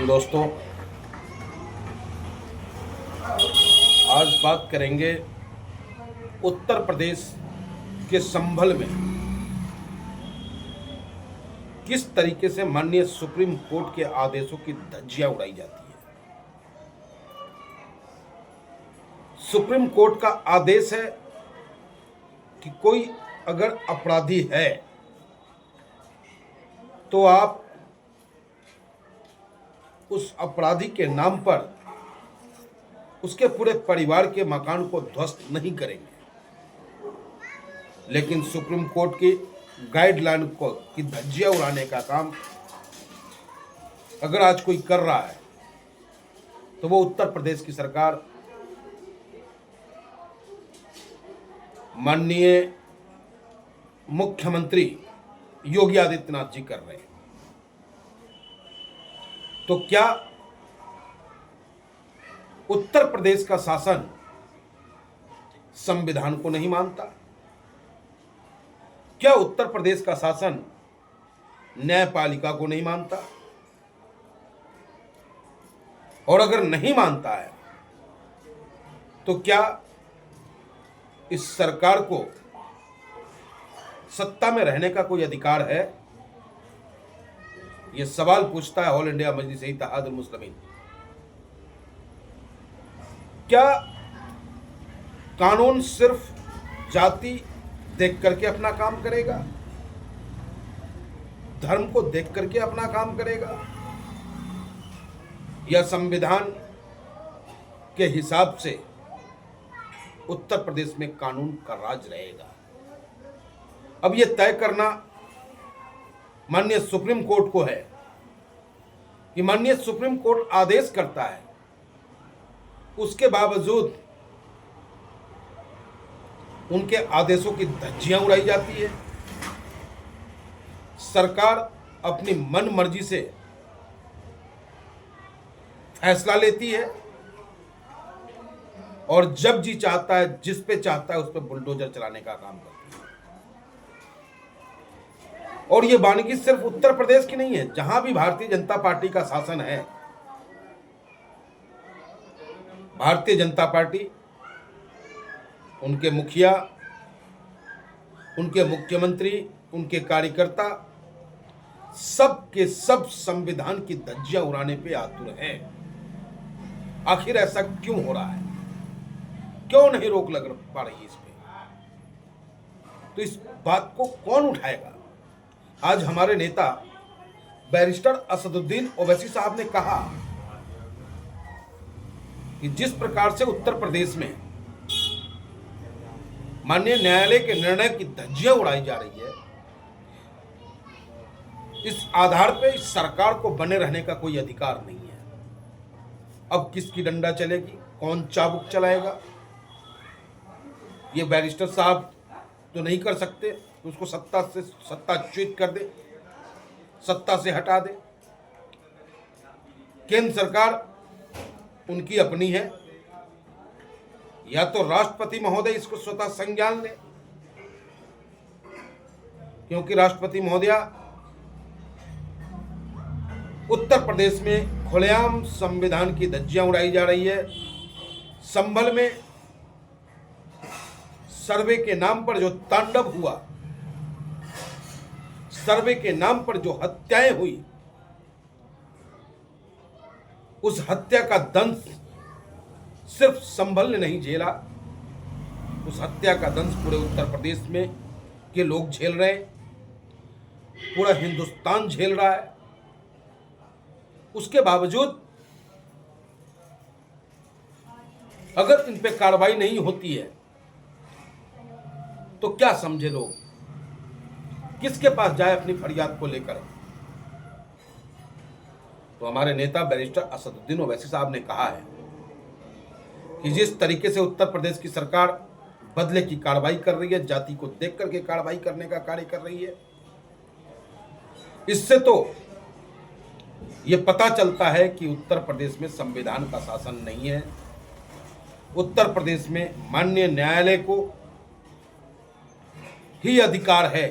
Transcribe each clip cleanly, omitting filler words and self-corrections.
जैन दोस्तों, आज बात करेंगे उत्तर प्रदेश के संभल में किस तरीके से माननीय सुप्रीम कोर्ट के आदेशों की धज्जियां उड़ाई जाती है। सुप्रीम कोर्ट का आदेश है कि कोई अगर अपराधी है तो आप उस अपराधी के नाम पर उसके पूरे परिवार के मकान को ध्वस्त नहीं करेंगे, लेकिन सुप्रीम कोर्ट की गाइडलाइन को की धज्जियां उड़ाने का काम अगर आज कोई कर रहा है तो वो उत्तर प्रदेश की सरकार माननीय मुख्यमंत्री योगी आदित्यनाथ जी कर रहे हैं। तो क्या उत्तर प्रदेश का शासन संविधान को नहीं मानता? क्या उत्तर प्रदेश का शासन न्यायपालिका को नहीं मानता? और अगर नहीं मानता है तो क्या इस सरकार को सत्ता में रहने का कोई अधिकार है? यह सवाल पूछता है ऑल इंडिया मजलिस इत्तेहादुल मुस्लिमीन। क्या कानून सिर्फ जाति देख करके अपना काम करेगा, धर्म को देख करके अपना काम करेगा, या संविधान के हिसाब से उत्तर प्रदेश में कानून का राज रहेगा? अब यह तय करना माननीय सुप्रीम कोर्ट को है कि माननीय सुप्रीम कोर्ट आदेश करता है, उसके बावजूद उनके आदेशों की धज्जियां उड़ाई जाती है। सरकार अपनी मन मर्जी से फैसला लेती है और जब जी चाहता है, जिस पे चाहता है उस पे बुलडोजर चलाने का काम करती है। और ये वानगी सिर्फ उत्तर प्रदेश की नहीं है, जहां भी भारतीय जनता पार्टी का शासन है, भारतीय जनता पार्टी, उनके मुखिया, उनके मुख्यमंत्री, उनके कार्यकर्ता सब के सब संविधान की धज्जियां उड़ाने पे आतुर हैं। आखिर ऐसा क्यों हो रहा है? क्यों नहीं रोक लग पा रही इस पे? तो इस बात को कौन उठाएगा? आज हमारे नेता बैरिस्टर असदुद्दीन ओवैसी साहब ने कहा कि जिस प्रकार से उत्तर प्रदेश में माननीय न्यायालय के निर्णय की धज्जियां उड़ाई जा रही है, इस आधार पर इस सरकार को बने रहने का कोई अधिकार नहीं है। अब किसकी डंडा चलेगी, कौन चाबुक चलाएगा, ये बैरिस्टर साहब तो नहीं कर सकते। उसको सत्ताच्युत कर दे, सत्ता से हटा दे। केंद्र सरकार उनकी अपनी है, या तो राष्ट्रपति महोदय इसको स्वतः संज्ञान ले, क्योंकि राष्ट्रपति महोदया उत्तर प्रदेश में खुलेआम संविधान की धज्जियां उड़ाई जा रही है। संभल में सर्वे के नाम पर जो तांडव हुआ, सर्वे के नाम पर जो हत्याएं हुई, उस हत्या का दंश सिर्फ संभल ने नहीं झेला, उस हत्या का दंश पूरे उत्तर प्रदेश में के लोग झेल रहे हैं, पूरा हिंदुस्तान झेल रहा है। उसके बावजूद अगर इन पे कार्रवाई नहीं होती है तो क्या समझे लोग? किसके पास जाए अपनी फरियाद को लेकर? तो हमारे नेता बैरिस्टर असदुद्दीन ओवैसी साहब ने कहा है कि जिस तरीके से उत्तर प्रदेश की सरकार बदले की कार्रवाई कर रही है, जाति को देख करके कार्रवाई करने का कार्य कर रही है, इससे तो यह पता चलता है कि उत्तर प्रदेश में संविधान का शासन नहीं है। उत्तर प्रदेश में माननीय न्यायालय को ही अधिकार है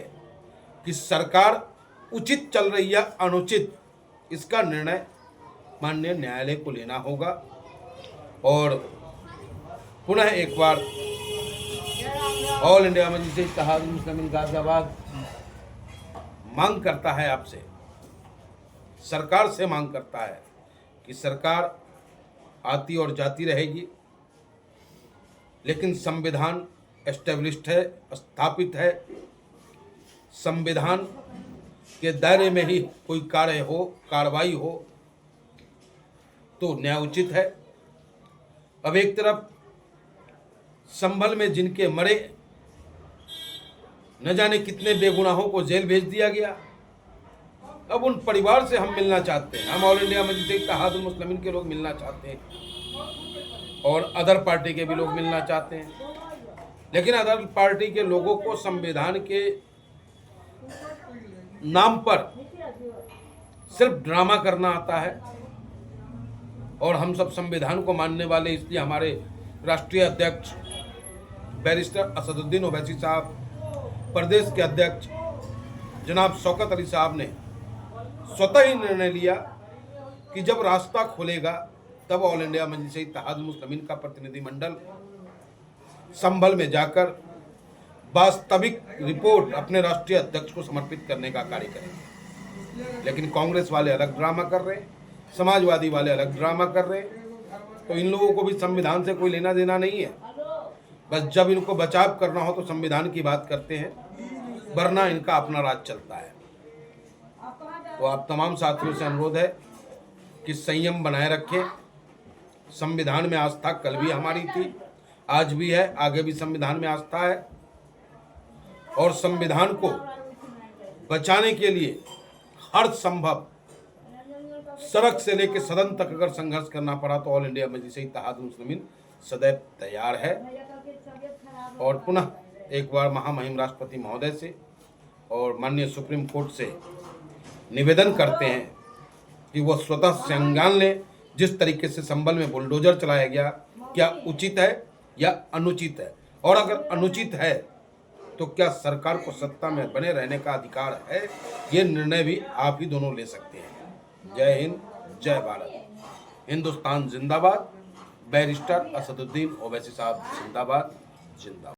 कि सरकार उचित चल रही है अनुचित, इसका निर्णय माननीय न्यायालय को लेना होगा और पुनः एक बार ऑल इंडिया मजलिस इत्तेहादुल मुस्लिमीन गाजियाबाद मांग करता है आपसे, सरकार से मांग करता है कि सरकार आती और जाती रहेगी, लेकिन संविधान एस्टेब्लिश्ड है, स्थापित है। संविधान के दायरे में ही कोई कार्य हो, कार्रवाई हो तो न्यायोचित है। अब एक तरफ संभल में जिनके मरे न जाने कितने बेगुनाहों को जेल भेज दिया गया, अब उन परिवार से हम मिलना चाहते हैं। हम ऑल इंडिया मजलिस इत्तेहादुल मुस्लिमीन के लोग मिलना चाहते हैं और अदर पार्टी के भी लोग मिलना चाहते हैं, लेकिन अदर पार्टी के लोगों को संविधान के नाम पर सिर्फ ड्रामा करना आता है। और हम सब संविधान को मानने वाले, इसलिए हमारे राष्ट्रीय अध्यक्ष बैरिस्टर असदुद्दीन ओवैसी साहब, प्रदेश के अध्यक्ष जनाब शौकत अली साहब ने स्वतः ही निर्णय लिया कि जब रास्ता खुलेगा तब ऑल इंडिया मजलिस इत्तेहादुल मुस्लिमीन का प्रतिनिधिमंडल संभल में जाकर वास्तविक रिपोर्ट अपने राष्ट्रीय अध्यक्ष को समर्पित करने का कार्य करेंगे। लेकिन कांग्रेस वाले अलग ड्रामा कर रहे हैं, समाजवादी वाले अलग ड्रामा कर रहे हैं, तो इन लोगों को भी संविधान से कोई लेना देना नहीं है। बस जब इनको बचाव करना हो तो संविधान की बात करते हैं, वरना इनका अपना राज चलता है। तो आप तमाम साथियों से अनुरोध है कि संयम बनाए रखें। संविधान में आस्था कल भी हमारी थी, आज भी है, आगे भी संविधान में आस्था है। और संविधान को बचाने के लिए हर संभव सड़क से लेकर सदन तक अगर संघर्ष करना पड़ा तो ऑल इंडिया मजलिस इत्तेहादुल मुस्लिमीन सदैव तैयार है। और पुनः एक बार महामहिम राष्ट्रपति महोदय से और माननीय सुप्रीम कोर्ट से निवेदन करते हैं कि वह स्वतः संज्ञान लें। जिस तरीके से संभल में बुलडोजर चलाया गया, क्या उचित है या अनुचित है? और अगर अनुचित है तो क्या सरकार को सत्ता में बने रहने का अधिकार है? ये निर्णय भी आप ही दोनों ले सकते हैं। जय हिंद, जय भारत, हिंदुस्तान जिंदाबाद। बैरिस्टर असदुद्दीन ओवैसी साहब जिंदाबाद, जिंदाबाद।